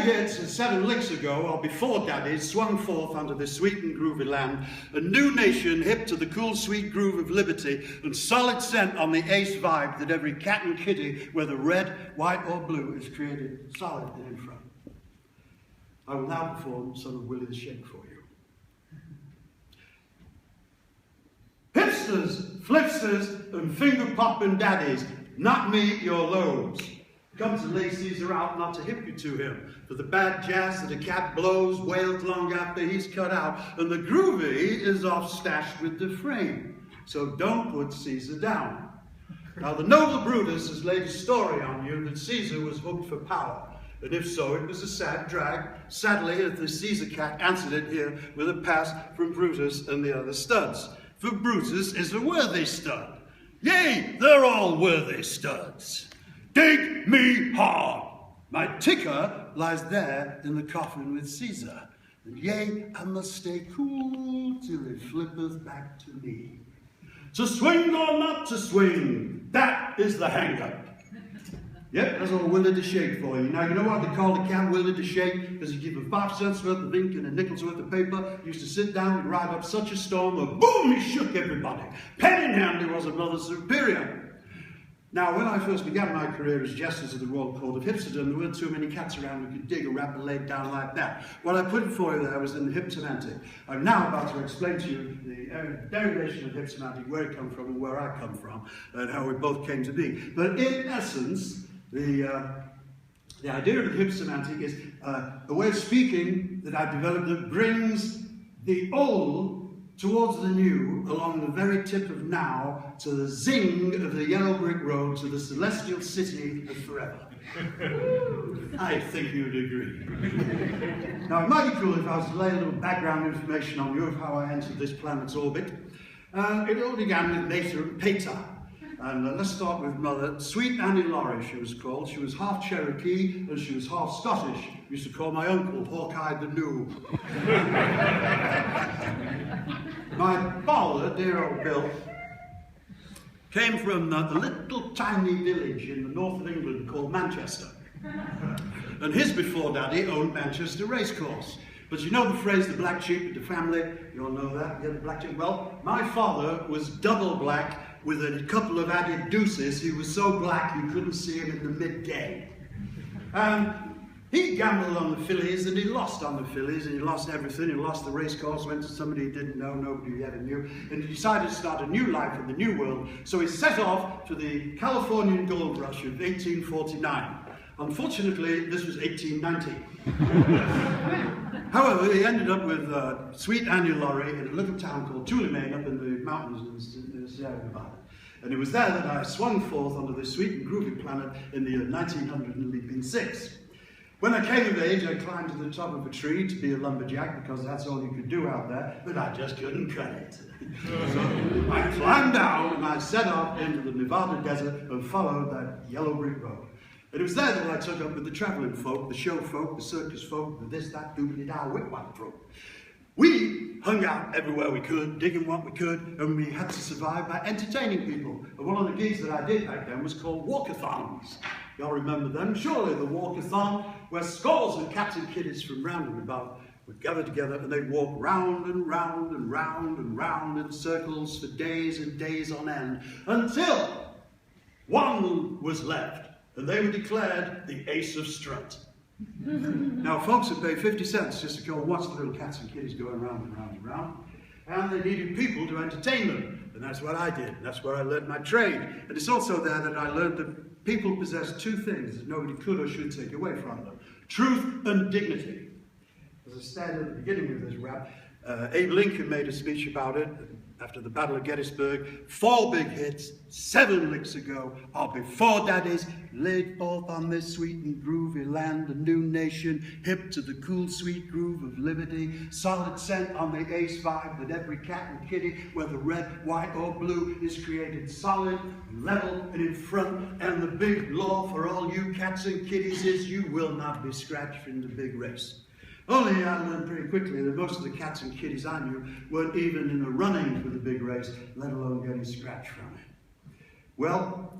big hits and 7 licks ago, or before daddies, swung forth onto this sweet and groovy land, a new nation hip to the cool sweet groove of liberty, and solid scent on the ace vibe that every cat and kitty, whether red, white or blue, is created solid and in front. I will now perform some of Willie the Shake for you. Hipsters, flipsters, and finger-popping daddies, not me, your loads. Come to lay Caesar out, not to hip you to him, for the bad jazz that a cat blows wails long after he's cut out, and the groovy is off stashed with the frame. So don't put Caesar down. Now the noble Brutus has laid a story on you that Caesar was hooked for power. And if so, it was a sad drag. Sadly, the Caesar cat answered it here with a pass from Brutus and the other studs. For Brutus is a worthy stud. Yea, they're all worthy studs. Dig me hard. My ticker lies there in the coffin with Caesar. And yea, I must stay cool till it flippeth back to me. To swing or not to swing, that is the hang-up. Yep, that's all Willie the Shake for you. Now, you know what they call the cat Willie the Shake? Because he gave him 5 cents worth of ink and a nickel's worth of paper. He used to sit down and ride up such a storm that boom, he shook everybody. Pen in hand, he was a mother superior. Now, when I first began my career as Justice of the Royal Court of Hipsterdom, there weren't too many cats around who could dig a rapper laid down like that. What I put for you there was in the Hypsomantic. I'm now about to explain to you the derivation of Hypsomantic, where it comes from and where I come from, and how we both came to be. But in essence, the idea of the Hypsomantic is a way of speaking that I've developed that brings the old towards the new, along the very tip of now, to the zing of the yellow brick road, to the celestial city of forever. I think you'd agree. Now, it might be cool if I was to lay a little background information on you of how I entered this planet's orbit. It all began with Mater and Pater. And let's start with mother. Sweet Annie Laurie, she was called. She was half Cherokee and she was half Scottish. Used to call my uncle Hawkeye the New. My father, dear old Bill, came from a little tiny village in the north of England called Manchester. And his before daddy owned Manchester Racecourse. But you know the phrase, the black sheep of the family? You all know that? Yeah, the black sheep. Well, my father was double black with a couple of added deuces. He was so black you couldn't see him in the midday. He gambled on the fillies and he lost on the fillies and he lost everything. He lost the race course, went to somebody he didn't know, nobody ever knew, and he decided to start a new life in the new world. So he set off to the Californian gold rush of 1849. Unfortunately, this was 1890. However, he ended up with Sweet Annie Laurie in a little town called Tulamane up in the mountains in the Sierra Nevada. And it was there that I swung forth onto this sweet and groovy planet in the year 1906. When I came of age, I climbed to the top of a tree to be a lumberjack because that's all you could do out there, but I just couldn't cut it. So I climbed down and I set off into the Nevada desert and followed that yellow brick road. And it was there that I took up with the traveling folk, the show folk, the circus folk, the this, that, doobly-da, whip-whack folk. We hung out everywhere we could, digging what we could, and we had to survive by entertaining people. And one of the gigs that I did back then was called walkathons. Y'all remember them? Surely the walkathon, where scores of cats and kiddies from round and about would gather together and they'd walk round and round and round and round in circles for days and days on end, until one was left. And they were declared the ace of strut. Now, folks would pay 50 cents just to go and watch the little cats and kitties going round and round and round. And they needed people to entertain them. And that's what I did. And that's where I learned my trade. And it's also there that I learned that people possess 2 things that nobody could or should take away from them: truth and dignity. As I said at the beginning of this rap, Abe Lincoln made a speech about it after the Battle of Gettysburg. 4 big hits, 7 licks ago, or before daddies, laid forth on this sweet and groovy land, a new nation, hip to the cool sweet groove of liberty, solid scent on the ace vibe that every cat and kitty, whether red, white or blue, is created solid, level and in front, and the big law for all you cats and kitties is you will not be scratched in the big race. Only I learned pretty quickly that most of the cats and kitties I knew weren't even in the running for the big race, let alone getting scratched from it. Well,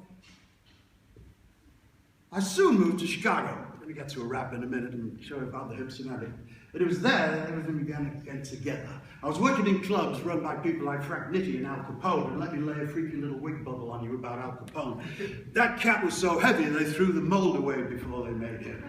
I soon moved to Chicago. me get to a rap in a minute and show you about the Hypsomatic. And it was there that everything began to get together. I was working in clubs run by people like Frank Nitti and Al Capone, and let me lay a freaky little wig bubble on you about Al Capone. That cat was so heavy they threw the mold away before they made him.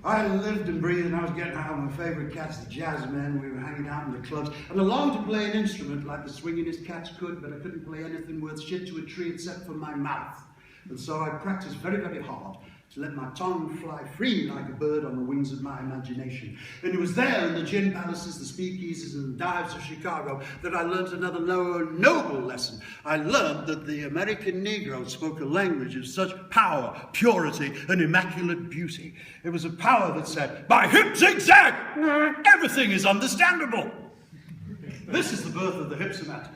I lived and breathed, and I was getting out with my favourite cats, the Jazzmen. We were hanging out in the clubs, and I longed to play an instrument like the swinginest cats could, but I couldn't play anything worth shit to a tree except for my mouth. And so I practiced very, very hard to let my tongue fly free like a bird on the wings of my imagination. And it was there in the gin palaces, the speakeasies, and the dives of Chicago that I learned another lower, noble lesson. I learned that the American Negro spoke a language of such power, purity, and immaculate beauty. It was a power that said, "By hip zigzag, everything is understandable." This is the birth of the Hypsomatic.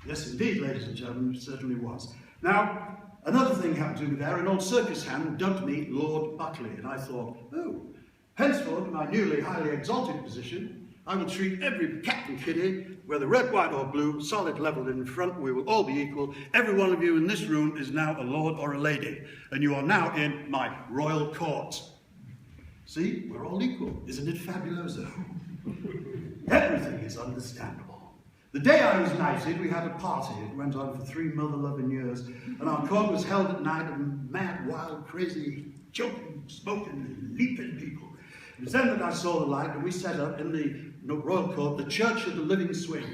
Yes, indeed, ladies and gentlemen, it certainly was. Now, another thing happened to me there. An old circus hand dubbed me Lord Buckley, and I thought, oh, henceforth, in my newly highly exalted position, I will treat every cat and kitty, whether red, white, or blue, solid level in front. We will all be equal. Every one of you in this room is now a lord or a lady, and you are now in my royal court. See, we're all equal. Isn't it fabuloso? Everything is understandable. The day I was knighted, we had a party. It went on for 3 mother-loving years, and our court was held at night, and mad, wild, crazy, joking, smoking, leaping people. It was then that I saw the light, and we set up in the royal court the Church of the Living Swing.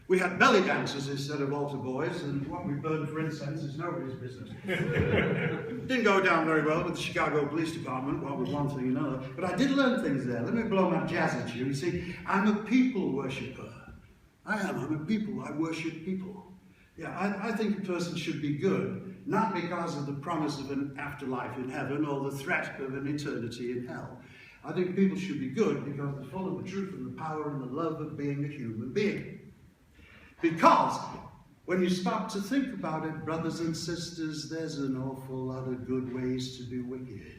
We had belly dancers instead of altar boys, and what we burned for incense is nobody's business. Didn't go down very well with the Chicago Police Department, well, with one thing and another, but I did learn things there. Let me blow my jazz at you. You see, I'm a people worshipper. I'm a people. I worship people. Yeah, I think a person should be good, not because of the promise of an afterlife in heaven or the threat of an eternity in hell. I think people should be good because they're full of the truth and the power and the love of being a human being. Because when you start to think about it, brothers and sisters, there's an awful lot of good ways to be wicked.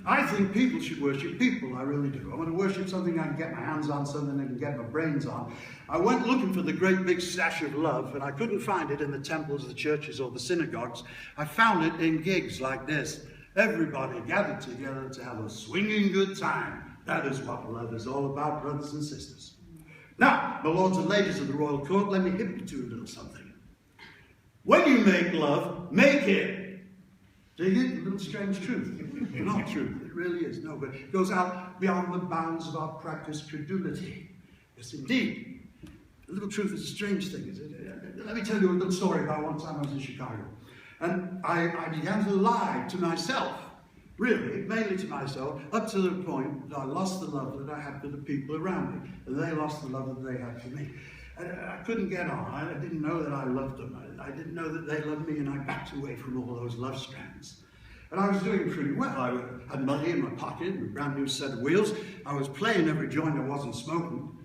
I think people should worship people, I really do. I want to worship something I can get my hands on, something I can get my brains on. I went looking for the great big stash of love, and I couldn't find it in the temples, the churches, or the synagogues. I found it in gigs like this. Everybody gathered together to have a swinging good time. That is what love is all about, brothers and sisters. Now, my lords and ladies of the royal court, let me hip you to a little something. When you make love, make it. Dig it? A little strange truth. Not truth, it really is. No, but it goes out beyond the bounds of our practiced credulity. Yes, indeed. A little truth is a strange thing, is it? Let me tell you a little story about one time I was in Chicago. And I began to lie to myself. Really, mainly to myself, up to the point that I lost the love that I had for the people around me. And they lost the love that they had for me. I couldn't get on. I didn't know that I loved them. I didn't know that they loved me, and I backed away from all those love strands. And I was doing pretty well. I had money in my pocket, and a brand new set of wheels. I was playing every joint I wasn't smoking.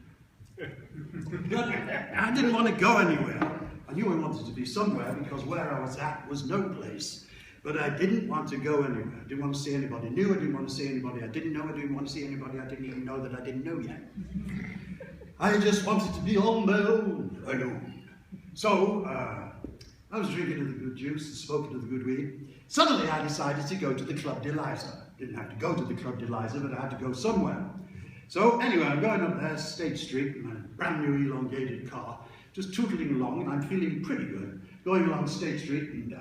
But I didn't want to go anywhere. I knew I wanted to be somewhere because where I was at was no place. But I didn't want to go anywhere. I didn't want to see anybody new. I didn't want to see anybody I didn't know. I didn't want to see anybody I didn't even know that I didn't know yet. I just wanted to be on my own, alone. So, I was drinking of the good juice and smoking of the good weed. Suddenly, I decided to go to the Club de Liza. Didn't have to go to the Club de Liza, but I had to go somewhere. So, anyway, I'm going up there, State Street, in my brand new elongated car, just tootling along, and I'm feeling pretty good, going along State Street, and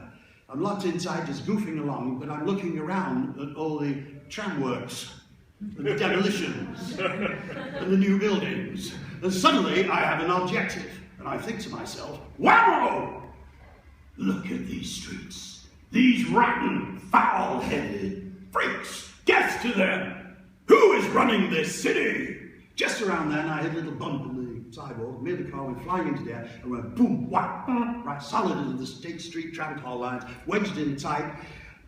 I'm locked inside, just goofing along, but I'm looking around at all the tram works, and the demolitions, and the new buildings. And suddenly, I have an objective, and I think to myself, wow! Look at these streets. These rotten, foul-headed freaks. Death to them! Who is running this city? Just around then, I hit a little bump in the sidewalk, made the car went flying into the air, and went boom, whack, right solid into the State Street tram car lines, wedged in tight.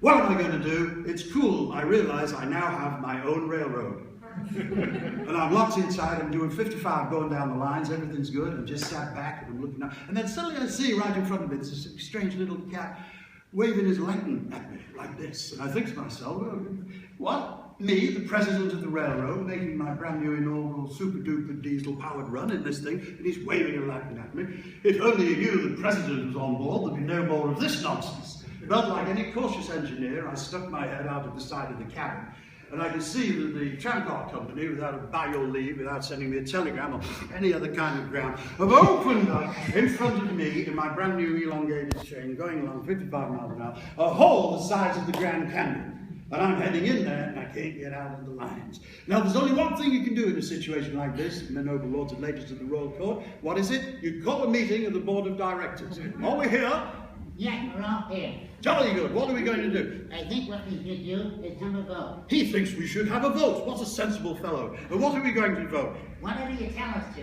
What am I going to do? It's cool. I realize I now have my own railroad. And I'm locked inside, I'm doing 55 going down the lines, everything's good, I'm just sat back and I'm looking up. And then suddenly I see right in front of me this strange little cat waving his lantern at me like this. And I think to myself, what? Me, the president of the railroad, making my brand new inaugural super-duper diesel-powered run in this thing, and he's waving a lantern at me. If only you knew the president was on board, there'd be no more of this nonsense. But like any cautious engineer, I stuck my head out of the side of the cabin, and I could see that the tramcar company, without by your leave, without sending me a telegram or any other kind of ground, have opened up in front of me in my brand new elongated train, going along 55 miles an hour, a hole the size of the Grand Canyon. And I'm heading in there, and I can't get out of the lines. Now, there's only one thing you can do in a situation like this, my noble lords and ladies of the Royal Court. What is it? You call a meeting of the Board of Directors. Are we here? Yes, we're all here. Jolly good. What are we going to do? I think what we should do is have a vote. He thinks we should have a vote. What a sensible fellow. And what are we going to vote? Whatever you tell us to.